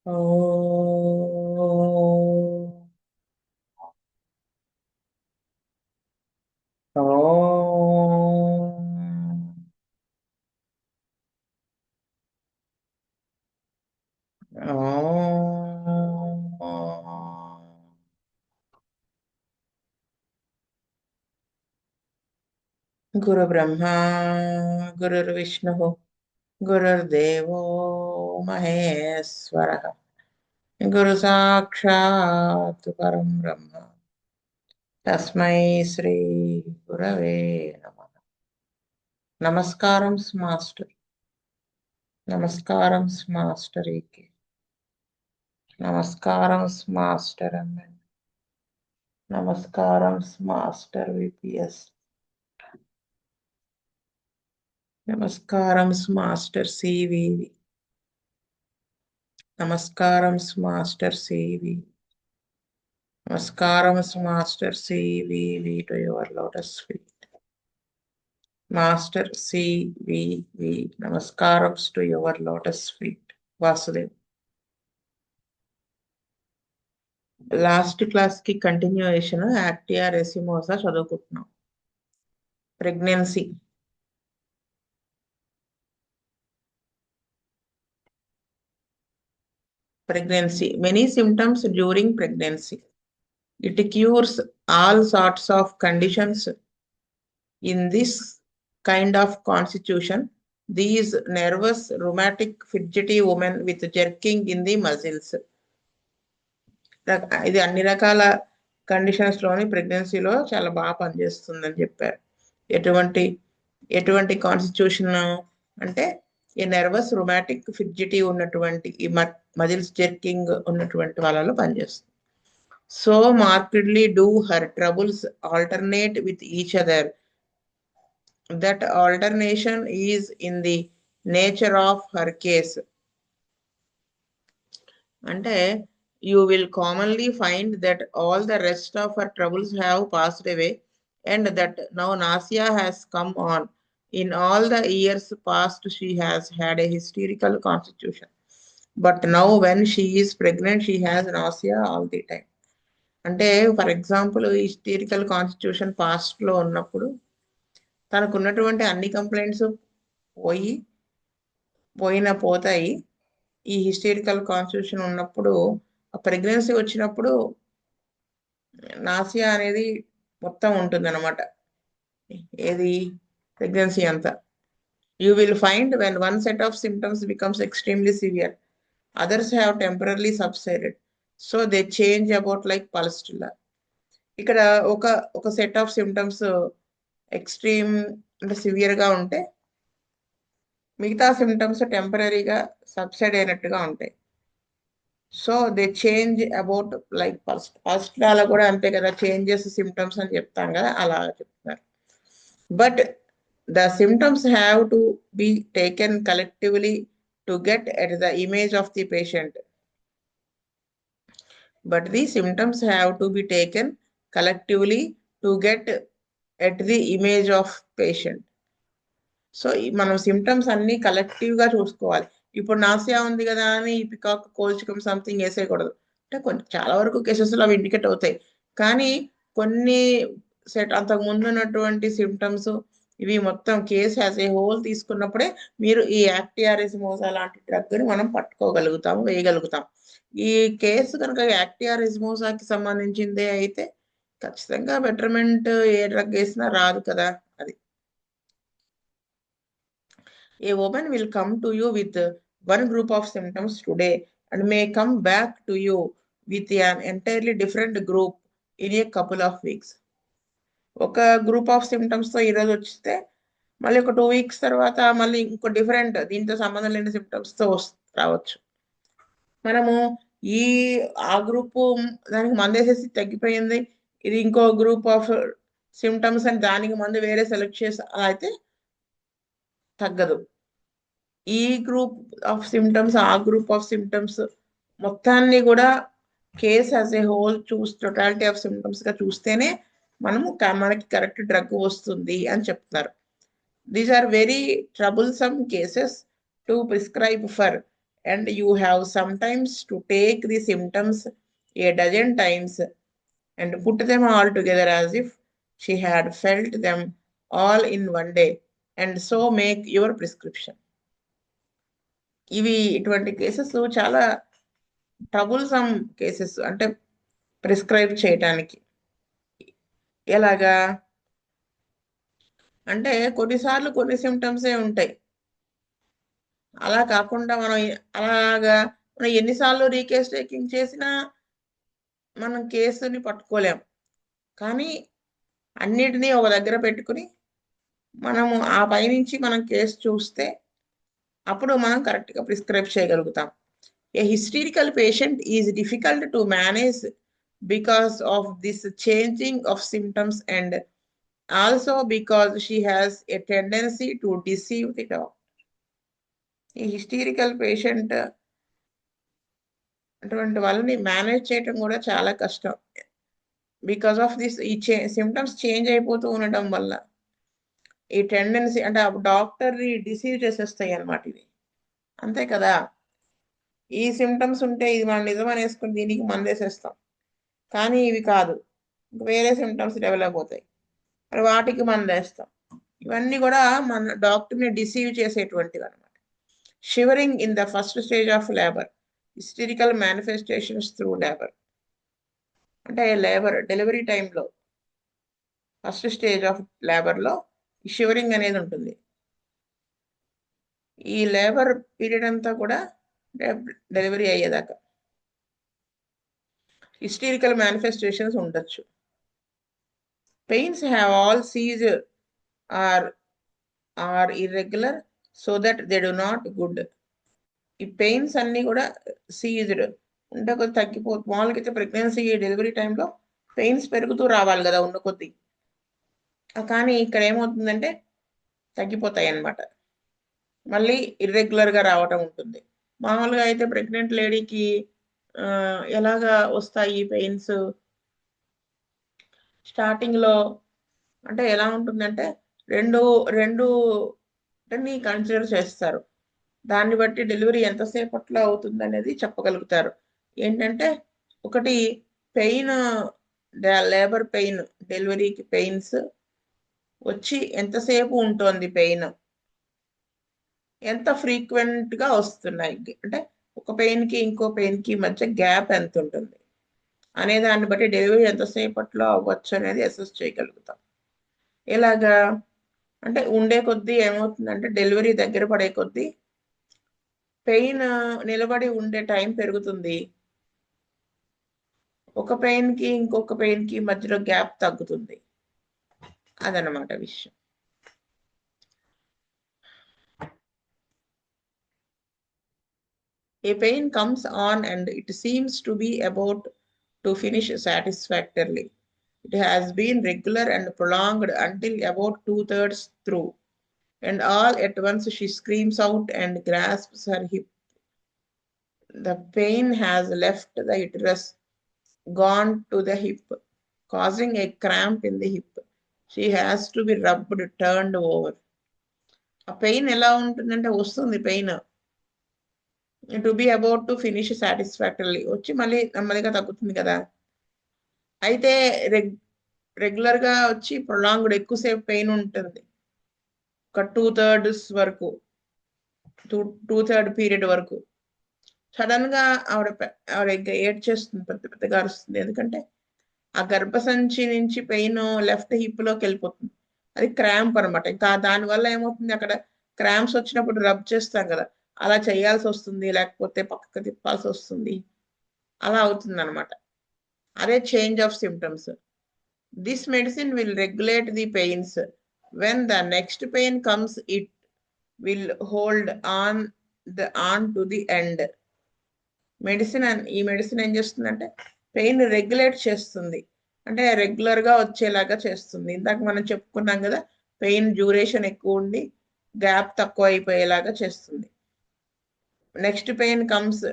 ఓం. ఓం. ఓం. గురు బ్రహ్మ గురుర్విష్ణు గురుర్దేవో మహేశ్వర గురు సాక్షాత్ పరం బ్రహ్మ తస్మై శ్రీ గురవే నమః. నమస్కారం మాస్టర్. నమస్కారం మాస్టర్కి. నమస్కారం మాస్టర్ అమ్మ. నమస్కారం మాస్టర్ విపిఎస్. నమస్కారం మాస్టర్ సివివి. నమస్కారం మాస్టర్ సివి. నమస్కారం master CVV to your lotus feet. Master CVV నమస్కారం to your lotus feet. Vasudev. Last class కి కంటిన్యూయేషన్ యాక్టియా రెసిమోసా చదువుకుంటున్నాం. Pregnancy. Many symptoms during pregnancy. It cures all sorts of conditions in this kind of constitution. These nervous, rheumatic, fidgety women with jerking in the muscles. ఇది అన్ని రకాల conditions లోని ప్రెగ్నెన్సీలో చాలా బాగా పనిచేస్తుందని చెప్పారు. ఎటువంటి ఎటువంటి కాన్స్టిట్యూషన్ అంటే ఈ నర్వస్, రొమాటిక్, ఫిడ్జిటీ ఉన్నటువంటి ఈ మజిల్స్ జెర్కింగ్ ఉన్నటువంటి వాళ్ళలో పనిచేస్తుంది. So markedly do her troubles alternate with each other. That alternation is in the nature of her case. అంటే you will commonly find that all the rest of her troubles have passed away and that now nausea has come on. In all the years past, she has had a hysterical constitution. But now when she is pregnant, she has nausea all the time. అంటే for example hysterical constitution పాస్ట్లో ఉన్నప్పుడు తనకు ఉన్నటువంటి అన్ని complaints పోతాయి. ఈ historical constitution ఉన్నప్పుడు ఆ ప్రెగ్నెన్సీ వచ్చినప్పుడు నాసియా అనేది మొత్తం ఉంటుంది అనమాట. ఏది ప్రెగ్నెన్సీ అంతా. You will find when one set of symptoms becomes extremely severe, others have temporary subsided, so they change about like pulsatilla. ఇక్కడ ఒక సెట్ ఆఫ్ సిమ్టమ్స్ ఎక్స్ట్రీమ్ అంటే సివియర్గా ఉంటే మిగతా సిమ్టమ్స్ టెంపరీగా సబ్సైడ్ అయినట్టుగా ఉంటాయి. So they change about like first అలా కూడా అంతే కదా, చేంజెస్ సిమ్టమ్స్ అని చెప్తాం కదా, అలా చెప్తున్నారు. But the symptoms have to be taken collectively to get at the image of the patient. But the symptoms have to be taken collectively to get at the image of patient. So మనం symptoms అన్ని కలెక్టివ్గా చూసుకోవాలి. ఇప్పుడు nausea ఉంది కదా అని ఈ peacock కోల్చికం something వేసేయకూడదు. అంటే చాలా వరకు కేసెస్లో అవి ఇండికేట్ అవుతాయి. కానీ కొన్ని అంతకు ముందు ఉన్నటువంటి సిమ్టమ్స్ ఇవి మొత్తం కేస్ యాజ్ ఏ హోల్ తీసుకున్నప్పుడే మీరు ఈ యాక్టియా రెసిమోసా లాంటి డ్రగ్ని మనం పట్టుకోగలుగుతాము, వేయగలుగుతాం. ఈ కేసు కనుక యాక్టియా రెసిమోసాకి సంబంధించిందే అయితే ఖచ్చితంగా బెటర్మెంట్ ఏ డ్రగ్ వేసినా రాదు కదా. అది A woman will come to you with one group of symptoms today and may come back to you with an entirely different group in a couple of weeks. ఒక group of సిమ్టమ్స్తో ఈరోజు వచ్చితే మళ్ళీ ఒక 2 weeks తర్వాత మళ్ళీ ఇంకో different దీంతో సంబంధం లేని సిమ్టమ్స్తో రావచ్చు. మనము ఆ గ్రూపు దానికి మందేసేసి తగ్గిపోయింది, ఇది ఇంకో గ్రూప్ ఆఫ్ సిమ్టమ్స్ అని దానికి మందు వేరే సెలెక్ట్ చేసి అలా అయితే తగ్గదు. ఈ గ్రూప్ ఆఫ్ సిమ్టమ్స్ ఆ గ్రూప్ ఆఫ్ సిమ్టమ్స్ మొత్తాన్ని కూడా case as a whole totality of సిమ్టమ్స్గా చూస్తేనే మనకి కరెక్ట్ డ్రగ్ వస్తుంది అని చెప్తున్నారు. These are very troublesome cases to prescribe for and you have sometimes to take the symptoms a dozen times and put them all together as if she had felt them all in one day, and so make your prescription. ఇటువంటి cases చాలా troublesome cases, అంటే prescribe చేయటానికి. ఎలాగా అంటే కొన్నిసార్లు కొన్ని సిమ్టమ్సే ఉంటాయి. అలా కాకుండా మనం ఎన్నిసార్లు రీకేస్ టేకింగ్ చేసినా మనం కేసుని పట్టుకోలేం. కానీ అన్నిటినీ ఒక దగ్గర పెట్టుకుని మనము ఆ పైనుంచి మనం కేసు చూస్తే అప్పుడు మనం కరెక్ట్గా ప్రిస్క్రైబ్ చేయగలుగుతాం. A hysterical patient is difficult to manage because of this changing of symptoms and also because she has a tendency to deceive the doctor. ఈ హిస్టీరికల్ పేషెంట్ అటువంటి వాళ్ళని మేనేజ్ చేయటం కూడా చాలా కష్టం. బికాస్ ఆఫ్ దిస్ ఈ symptoms change అయిపోతూ ఉండడం వల్ల ఈ టెండెన్సీ అంటే ఆ డాక్టర్ని డిసీవ్ చేసేస్తాయి అన్నమాట. ఇది అంతే కదా, ఈ సిమ్టమ్స్ ఉంటే ఇది మనం నిజమని వేసుకుని దీనికి మందేసేస్తాం, కానీ ఇవి కాదు, వేరే సిమ్టమ్స్ డెవలప్ అవుతాయి, మరి వాటికి మందేస్తాం. ఇవన్నీ కూడా మన డాక్టర్ని డిసీవ్ చేసేటువంటివి అనమాట. Shivering in the first stage of labour, hysterical manifestations through labour. అంటే లేబర్ డెలివరీ టైంలో ఫస్ట్ స్టేజ్ ఆఫ్ లేబర్లో షివరింగ్ అనేది ఉంటుంది. ఈ లేబర్ పీరియడ్ అంతా కూడా డెలివరీ అయ్యేదాకా హిస్టరికల్ మేనిఫెస్టేషన్స్ ఉండొచ్చు. Pains have all cease or irregular so that they do not good. ఈ పెయిన్స్ అన్నీ కూడా సీజ్డ్ ఉంటే కొద్ది తగ్గిపోతుంది. మామూలుగా అయితే ప్రెగ్నెన్సీ డెలివరీ టైంలో పెయిన్స్ పెరుగుతూ రావాలి కదా ఉన్న కొద్ది, కానీ ఇక్కడ ఏమవుతుందంటే తగ్గిపోతాయి అన్నమాట, మళ్ళీ ఇర్రెగ్యులర్గా రావటం ఉంటుంది. మామూలుగా అయితే ప్రెగ్నెంట్ లేడీకి ఎలాగా వస్తాయి ఈ పెయిన్స్ స్టార్టింగ్లో అంటే ఎలా ఉంటుందంటే రెండు కన్సిడర్ చేస్తారు. దాన్ని బట్టి డెలివరీ ఎంతసేపట్లో అవుతుంది అనేది చెప్పగలుగుతారు. ఏంటంటే ఒకటి పెయిన్, లేబర్ పెయిన్, డెలివరీకి పెయిన్స్ వచ్చి ఎంతసేపు ఉంటుంది, పెయిన్ ఎంత ఫ్రీక్వెంట్గా వస్తున్నాయి, అంటే ఒక పెయిన్కి ఇంకో పెయిన్కి మధ్య గ్యాప్ ఎంత ఉంటుంది అనే దాన్ని బట్టి డెలివరీ ఎంతసేపట్లో అవ్వచ్చు అనేది అసెస్ చేయగలుగుతాం. ఎలాగా అంటే ఉండే కొద్దీ ఏమవుతుందంటే డెలివరీ దగ్గర పడే కొద్దీ పెయిన్ నిలబడి ఉండే టైం పెరుగుతుంది, ఒక పెయిన్కి ఇంకొక పెయిన్కి మధ్యలో గ్యాప్ తగ్గుతుంది. అదనమాట విషయం. A pain comes on and it seems to be about to finish satisfactorily. It has been regular and prolonged until about 2/3 through, and all at once she screams out and grasps her hip. The pain has left the uterus, gone to the hip, causing a cramp in the hip. She has to be rubbed, turned over. A pain ఎలా ఉంటుందంటే వస్తుంది pain, to be about to finish satisfactorily వచ్చి మళ్ళీ నెమ్మదిగా తగ్గుతుంది కదా. అయితే రెగ్యులర్గా వచ్చి ప్రొలాంగ్డ్ ఎక్కువసేపు పెయిన్ ఉంటుంది, ఒక 2/3 వరకు, 2/3 పీరియడ్ వరకు. సడన్గా ఆవిడ ఇంకా ఏడ్చేస్తుంది, పెద్దగా అరుస్తుంది. ఎందుకంటే ఆ గర్భసంచి నుంచి పెయిన్ లెఫ్ట్ హిప్లోకి వెళ్ళిపోతుంది, అది క్రాంప్ అనమాట. ఇంకా దానివల్ల ఏమవుతుంది, అక్కడ క్రాంప్స్ వచ్చినప్పుడు రబ్ చేస్తాం కదా, అలా చేయాల్సి వస్తుంది, లేకపోతే పక్కకు తిప్పాల్సి వస్తుంది, అలా అవుతుంది అనమాట. అదే change of symptoms. This medicine will regulate the pains. When the next pain comes it will hold on to the end. ఈ మెడిసిన్ ఏం చేస్తుందంటే పెయిన్ రెగ్యులేట్ చేస్తుంది, అంటే రెగ్యులర్గా వచ్చేలాగా చేస్తుంది. ఇందాక మనం చెప్పుకున్నాం కదా, పెయిన్ డ్యూరేషన్ ఎక్కువ ఉండి గ్యాప్ తక్కువ అయిపోయేలాగా చేస్తుంది. నెక్స్ట్ పెయిన్ కమ్స్,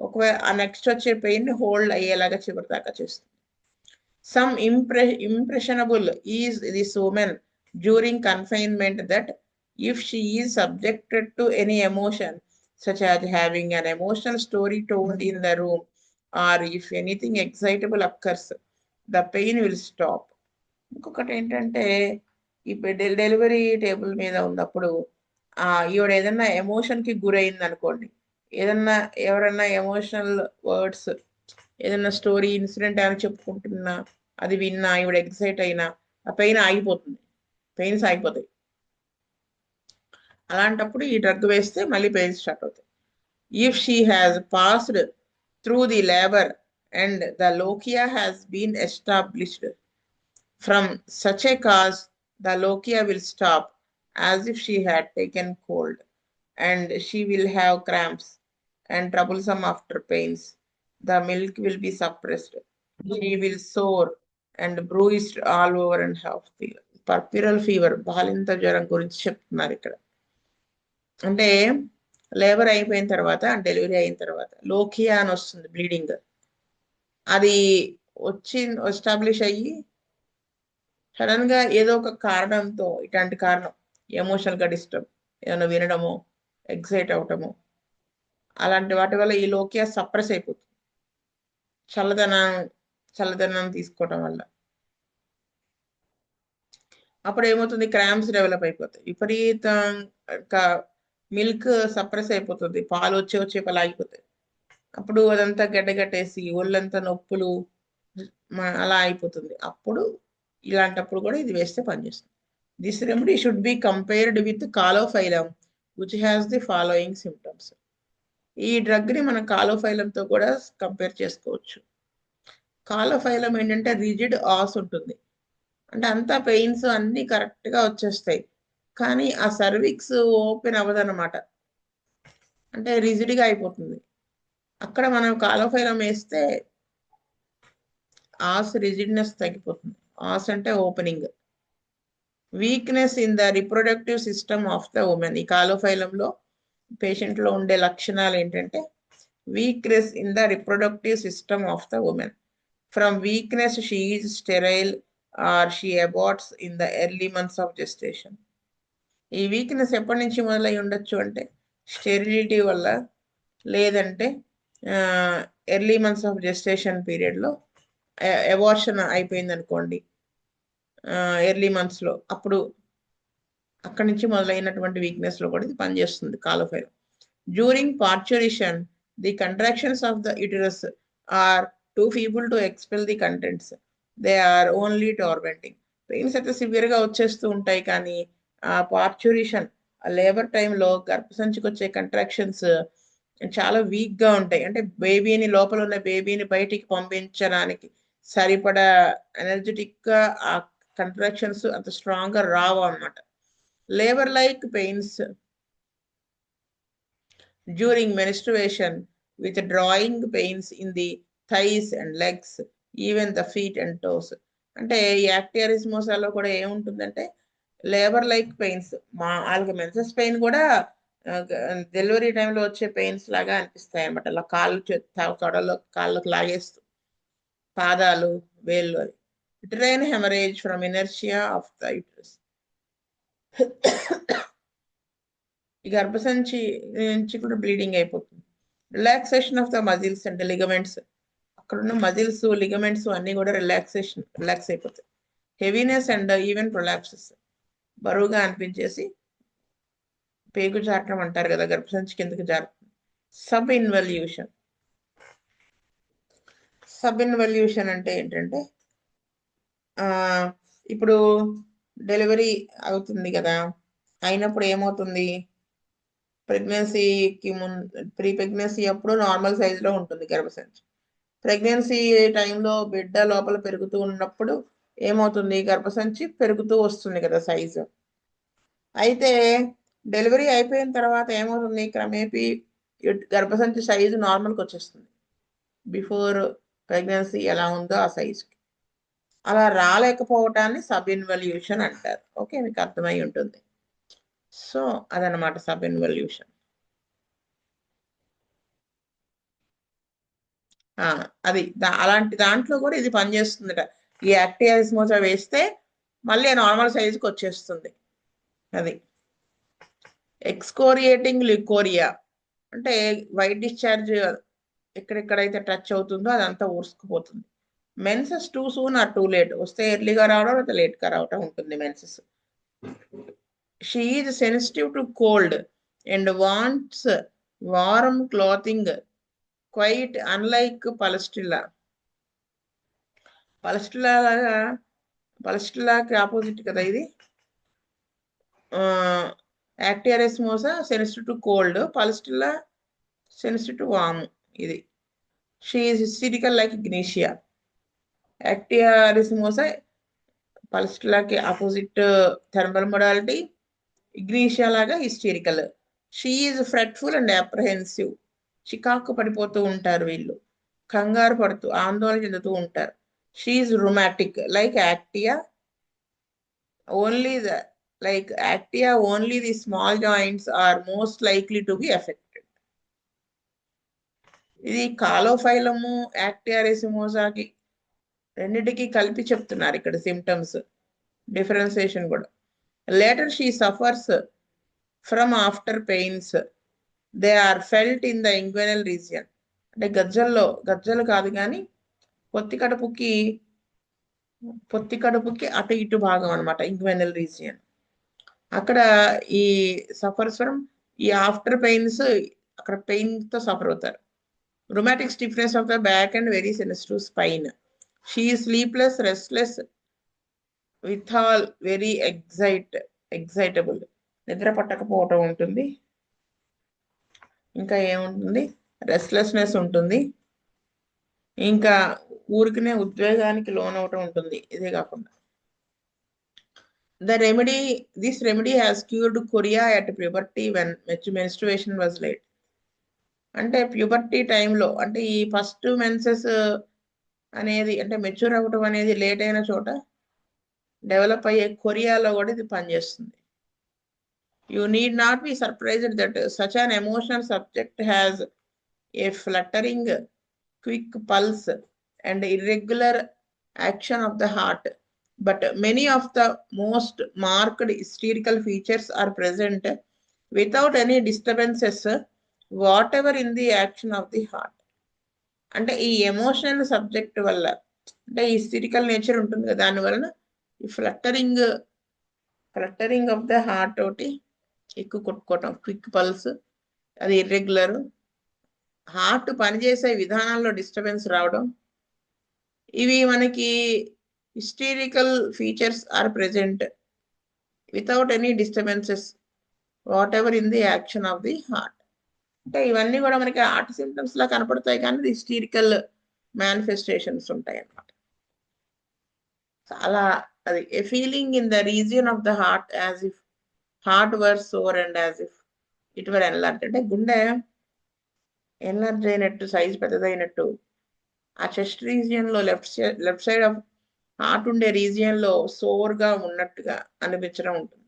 ఒకవేళ ఆ నెక్స్ట్ వచ్చే పెయిన్ హోల్డ్ అయ్యేలాగా చివరి దాకా చేస్తుంది. Some impressionable is this woman during confinement that if she is subjected to any emotion, such as having an emotional story told in the room, or if anything excitable occurs, the pain will stop. ఇంకొకటి ఏంటంటే ఈ delivery table మీద ఉన్నప్పుడు ఈవిడ ఏదన్నా ఎమోషన్కి గురైంది అనుకోండి, ఏదన్నా ఎవరన్నా ఎమోషనల్ వర్డ్స్ ఏదన్నా స్టోరీ ఇన్సిడెంట్ అని చెప్పుకుంటున్నా అది విన్నా ఈవిడ ఎక్సైట్ అయినా ఆ పెయిన్ ఆగిపోతుంది, పెయిన్స్ ఆగిపోతాయి. అలాంటప్పుడు ఈ డ్రగ్ వేస్తే మళ్ళీ పెయిన్స్ స్టార్ట్ అవుతాయి. If she has passed through the labour and the lochia has been established from such a cause, the lochia will stop as if she had taken cold, and she will have cramps and troublesome after pains. The milk will be suppressed. She will sore and bruised all over and have fever. Purpural fever, బాలింత జ్వరం గురించి చెప్తున్నారు ఇక్కడ. అంటే labour అయిపోయిన తర్వాత delivery అయిన తర్వాత లోకియా అని వస్తుంది, బ్లీడింగ్. అది వచ్చి ఎస్టాబ్లిష్ అయ్యి సడన్ గా ఏదో ఒక కారణంతో, ఇట్లాంటి కారణం ఎమోషనల్ గా డిస్టర్బ్, ఏమైనా వినడము, ఎక్సైట్ అవటము, అలాంటి వాటి వల్ల ఈ లోకియా సప్రెస్ అయిపోతుంది, చల్లదనం తీసుకోవటం వల్ల. అప్పుడు ఏమవుతుంది, క్రాంప్స్ డెవలప్ అయిపోతాయి, విపరీతంగా మిల్క్ సప్రెస్ అయిపోతుంది, పాలు వచ్చే పాలు ఆగిపోతాయి. అప్పుడు అదంతా గడ్డగట్టేసి ఒళ్ళంతా నొప్పులు అలా అయిపోతుంది. అప్పుడు ఇలాంటప్పుడు కూడా ఇది వేస్తే పనిచేస్తుంది. This remedy should be compared with caulophyllum which has the following symptoms. ఈ డ్రగ్ ని మనం కాలోఫైలంతో కూడా కంపేర్ చేసుకోవచ్చు. కాలోఫైలం ఏంటంటే రిజిడ్ ఆస్ ఉంటుంది, అంటే అంతా పెయిన్స్ అన్ని కరెక్ట్ గా వచ్చేస్తాయి, కానీ ఆ సర్విక్స్ ఓపెన్ అవ్వదన్నమాట, అంటే రిజిడ్ గా అయిపోతుంది. అక్కడ మనం కాలోఫైలం వేస్తే ఆస్ రిజిడ్నెస్ తగ్గిపోతుంది. ఆస్ అంటే opening. Weakness in the reproductive system of the women. ఈ కాలోఫైలంలో పేషెంట్ లో ఉండే లక్షణాలు ఏంటంటే weakness in the reproductive system of the women. From weakness she is sterile or she aborts in the early months of gestation. ఈ weakness ఎప్పటి నుంచి మొదలై ఉండొచ్చు అంటే స్టెరిలిటీ వల్ల, లేదంటే ఎర్లీ మంత్స్ ఆఫ్ జెస్టేషన్ పీరియడ్లో అబార్షన్ అయిపోయింది అనుకోండి ఎర్లీ మంత్స్లో, అప్పుడు అక్కడి నుంచి మొదలైనటువంటి వీక్నెస్లో కూడా ఇది పనిచేస్తుంది caulophyllum. During parturition the contractions of the uterus are too feeble to expel the contents, they are only tormenting. Pains అయితే సివియర్గా వచ్చేస్తూ ఉంటాయి, కానీ ఆ పార్చురేషన్, ఆ లేబర్ టైంలో గర్భసంచికి వచ్చే కంట్రాక్షన్స్ చాలా వీక్గా ఉంటాయి, అంటే బేబీని, లోపల ఉన్న బేబీని బయటికి పంపించడానికి సరిపడా ఎనర్జెటిక్గా ఆ కంట్రాక్షన్స్ అంత స్ట్రాంగ్గా రావు అన్నమాట. Labour like pains during menstruation with drawing pains in the thighs and legs, even the feet and toes. అంటే ఈ యాక్టియారిస్మోసాలో కూడా ఏముంటుందంటే లేబర్ లైక్ పెయిన్స్, వాళ్ళకి మెన్సెస్ పెయిన్ కూడా డెలివరీ టైంలో వచ్చే పెయిన్స్ లాగా అనిపిస్తాయి అన్నమాట. అలా తొడలో కాళ్ళకు లాగేస్తూ, పాదాలు, వేళ్ళు, అది uterine hemorrhage from inertia of the uterus. ఈ గర్భసంచి నుంచి కూడా బ్లీడింగ్ అయిపోతుంది. Relaxation of the muscles and ligaments, అక్కడున్న మజిల్స్, లిగమెంట్స్ అన్ని కూడా రిలాక్స్ అయిపోతాయి. హెవీనెస్ అండ్ ఈవెన్ ప్రొలాప్సెస్, బరువుగా అనిపించేసి పేగు జారటం అంటారు కదా, గర్భసంచి కిందకి జారుతుంది. సబ్ ఇన్వల్యూషన్ అంటే ఏంటంటే ఇప్పుడు డెలివరీ అవుతుంది కదా, అయినప్పుడు ఏమవుతుంది, ప్రెగ్నెన్సీకి ప్రీ ప్రెగ్నెన్సీ అప్పుడు నార్మల్ సైజులో ఉంటుంది గర్భసంచి. ప్రెగ్నెన్సీ టైంలో బిడ్డ లోపల పెరుగుతూ ఉన్నప్పుడు ఏమవుతుంది, గర్భసంచి పెరుగుతూ వస్తుంది కదా సైజు. అయితే డెలివరీ అయిపోయిన తర్వాత ఏమవుతుంది, క్రమేపీ గర్భసంచి సైజు నార్మల్కి వచ్చేస్తుంది, బిఫోర్ ప్రెగ్నెన్సీ ఎలా ఉందో ఆ సైజుకి. అలా రాలేకపోవటాన్ని సబ్ ఇన్వల్యూషన్ అంటారు. ఓకే, మీకు అర్థమై ఉంటుంది. సో అదనమాట సబ్ ఇన్వల్యూషన్. అది అలాంటి దాంట్లో కూడా ఇది పనిచేస్తుందట. ఈ యాక్టియారిస్మోసా వేస్తే మళ్ళీ నార్మల్ సైజుకి వచ్చేస్తుంది. అది ఎక్స్కోరియేటింగ్ లికోరియా, అంటే వైట్ డిశ్చార్జ్ ఎక్కడెక్కడైతే టచ్ అవుతుందో అదంతా ఊరుసుకుపోతుంది. Menses too soon or too late, వస్తే ఎర్లీగా రావడం లేదా లేట్గా రావడం ఉంటుంది menses. She is sensitive to cold and wants warm clothing quite unlike pulsatilla. పలస్టిల్లాకి ఆపోజిట్ కదా ఇది. Actaea racemosa sensitive to cold, pulsatilla sensitive to warm. ఇది she is hysterical like ignatia. Actaea racemosa పలస్టిల్లాకి ఆపోజిట్ థర్మల్ మొడాలిటీ, ఇగ్నీషియా లాగా hysterical. She is ఫ్రెట్ఫుల్ and apprehensive, చికాకు పడిపోతూ ఉంటారు వీళ్ళు, కంగారు పడుతూ ఆందోళన చెందుతూ ఉంటారు. She is rheumatic like actaea, only the small joints are most likely to be affected. ఇది కాలోఫైలము యాక్టియా ఎరెసిమోసాకి రెండింటికి కలిపి చెప్తున్నారు ఇక్కడ సిమ్టమ్స్ డిఫరెన్సియేషన్ కూడా. Later she suffers from after pains, they are felt in the inguinal region. అంటే గజ్జలు కాదు కానీ పొత్తి కడుపుకి అటు ఇటు భాగం అనమాట ఇంగ్వెనల్ రీజియన్. అక్కడ ఈ సఫర్స్ ఫ్రమ్ ఈ ఆఫ్టర్ పెయిన్స్, అక్కడ పెయిన్ తో సఫర్ అవుతారు. Rheumatic stiffness of the back and very sensitive spine. She sleepless, restless, with all very excitable, నిద్ర పట్టకపోవటం ఉంటుంది. ఇంకా ఏముంటుంది, రెస్ట్లెస్నెస్ ఉంటుంది, ఇంకా ఊరికినే ఉద్వేగానికి లోనవటం ఉంటుంది. ఇదే కాకుండా this remedy has cured chorea at puberty when menstruation was late. అంటే ప్యూబర్టీ టైంలో, అంటే ఈ ఫస్ట్ మెన్సెస్ అనేది అంటే మెచ్యూర్ అవ్వటం అనేది లేట్ అయిన చోట డెవలప్ అయ్యే కొరియాలో కూడా ఇది పనిచేస్తుంది. You need not be surprised that such an emotional subject has a fluttering, quick pulse and irregular action of the heart, but many of the most marked hysterical features are present without any disturbances whatever in the action of the heart. అంటే ఈ emotional subject వల్ల, అంటే ఈ historical nature ఉంటుంది కదా, దాని వలన ఈ ఫ్లట్టరింగ్ ఆఫ్ ద హార్ట్ తోటి ఎక్కువ కొట్టుకోవటం, క్విక్ పల్స్, అది ఇర్రెగ్యులర్, హార్ట్ పనిచేసే విధానాల్లో డిస్టర్బెన్స్ రావడం, ఇవి మనకి hysterical features are present without any disturbances whatever in the action of the heart. అంటే ఇవన్నీ కూడా మనకి హార్ట్ సిమ్టమ్స్ లా కనపడతాయి కానీ హిస్టరికల్ మేనిఫెస్టేషన్స్ ఉంటాయి అన్నమాట. చాలా అది a feeling in the region of the heart as if heart were sore and as if it were enlarge. అంటే గుండె ఎన్లార్జ్ అయినట్టు, సైజ్ పెద్దదైనట్టు, ఆ చెస్ట్ రీజియన్ లో లెఫ్ట్ సైడ్ ఆఫ్ హార్ట్ ఉండే రీజియన్ లో సోర్ గా ఉన్నట్టుగా అనిపించడం ఉంటుంది.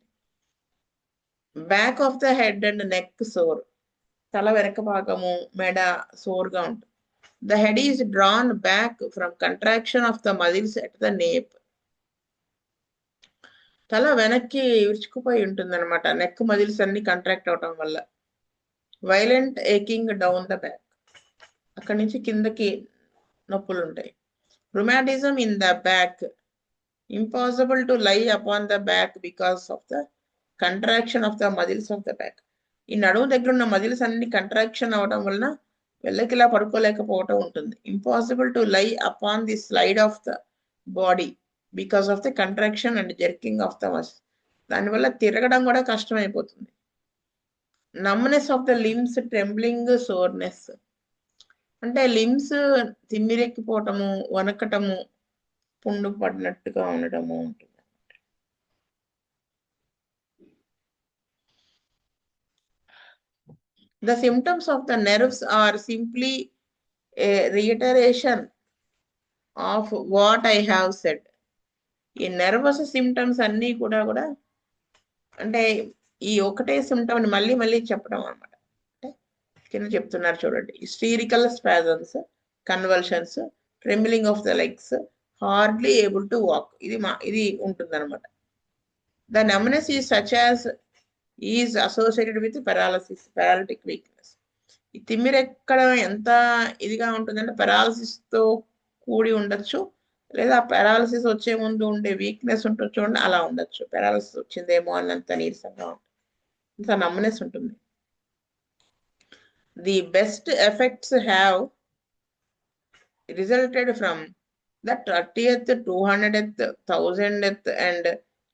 Back of the head and neck sore, తల వెనక భాగము మెడ సోర్గా ఉంటుంది. The head is drawn back from contraction of the muscles at the nape. తల వెనక్కి విరుచుకుపోయి ఉంటుంది అనమాట, నెక్ మజిల్స్ అన్ని కంట్రాక్ట్ అవటం వల్ల. Violent aching down the back, అక్కడి నుంచి కిందకి నొప్పులు ఉంటాయి. Rheumatism in the back, impossible to lie upon the back because of the contraction of the muscles of the back. ఈ నడుము దగ్గర ఉన్న మజిల్స్ అన్ని కంట్రాక్షన్ అవడం వలన వెళ్ళకిలా పడుకోలేకపోవటం ఉంటుంది. Impossible to lie upon the slide of the body because of the contraction and jerking of the muscles, దానివల్ల తిరగడం కూడా కష్టమైపోతుంది. Numbness of the limbs, trembling, soreness, అంటే లిమ్స్ తిమ్మిరెక్కిపోవటము, వనకటము, పుండు పడినట్టుగా ఉండటము ఉంటుంది. The symptoms of the nerves are simply a reiteration of what I have said. ఈ నర్వస్ సిమ్టమ్స్ అన్నీ కూడా అంటే ఈ ఒకటే సిమ్టమ్ మళ్ళీ మళ్ళీ చెప్పడం అనమాట. అంటే కింద చెప్తున్నారు చూడండి, historical spasms, convulsions, trembling of the legs, hardly able to walk, ఇది ఉంటుంది అనమాట. The numbness is such as is associated with paralytic weakness. ఈ తిమ్మిరి ఎక్కడం ఎంత ఇదిగా ఉంటుందంటే paralysis తో కూడి ఉండొచ్చు, లేదా పారాలసిస్ వచ్చే ముందు ఉండే వీక్నెస్ ఉంటుంది చూడండి, అలా ఉండొచ్చు. పారాలసిస్ వచ్చిందేమో అన్నంత నీరసంగా ఉంటుంది, ఇంత నమ్మనెస్ ఉంటుంది. The best effects have resulted from the 30th, 200th, 1000th and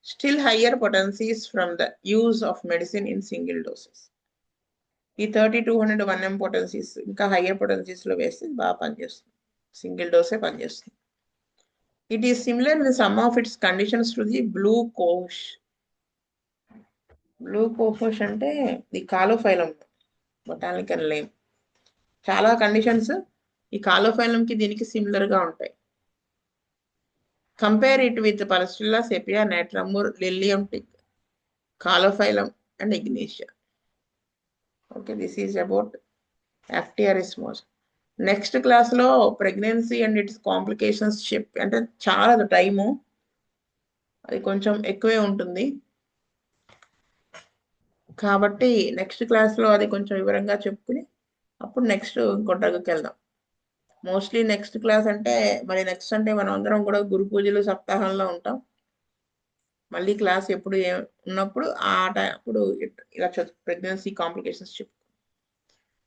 still higher potencies from the use of medicine in single doses. ఈ 30, 200, 1M పొటెన్సీస్ ఇంకా హయ్యర్ పొటెన్సీస్ లో వేస్తే బాగా పనిచేస్తుంది, సింగిల్ డోసే పనిచేస్తుంది. It is similar in some of its conditions to the blue cohosh. Blue cohosh అంటే the caulophyllum botanical name. చాలా కండిషన్స్ ఈ కాలోఫైలం కి దీనికి సిమిలర్ గా ఉంటాయి. Compare it with pulsatilla, sepia, natrum mur, lilium tig, caulophyllum and ignatia. Okay, this is about ఎఫ్టిఆర్ఎస్మోస్. Next class లో pregnancy and its complications అంటే చాలా టైము, అది కొంచెం ఎక్కువే ఉంటుంది కాబట్టి నెక్స్ట్ క్లాస్ లో అది కొంచెం వివరంగా చెప్పుకుని అప్పుడు నెక్స్ట్ ఇంకో డ్రగ్కి వెళ్దాం. మోస్ట్లీ నెక్స్ట్ క్లాస్ అంటే మరి నెక్స్ట్ అంటే మనం అందరం కూడా గురు పూజలు సప్తాహంలో ఉంటాం. మళ్ళీ క్లాస్ ఎప్పుడు ఉన్నప్పుడు ఆ టైం అప్పుడు ఇలా ప్రెగ్నెన్సీ కాంప్లికేషన్స్ చెప్పు.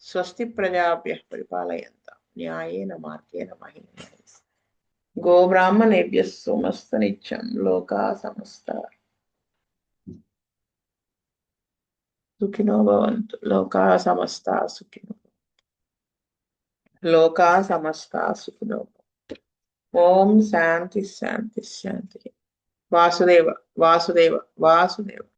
స్వస్తి ప్రజాభ్య పరిపాలయంత న్యాయేన మార్గేణ మహిళ గోబ్రాహ్మణేభ్య సోమస్త నిత్యం లోకా సమస్త సుఖినో భవంతు. లోకా సమస్త సుఖినో, లోకా సమస్త సుఖినో. ఓం శాంతి శాంతి శాంతి. వాసుదేవ వాసుదేవ వాసుదేవ.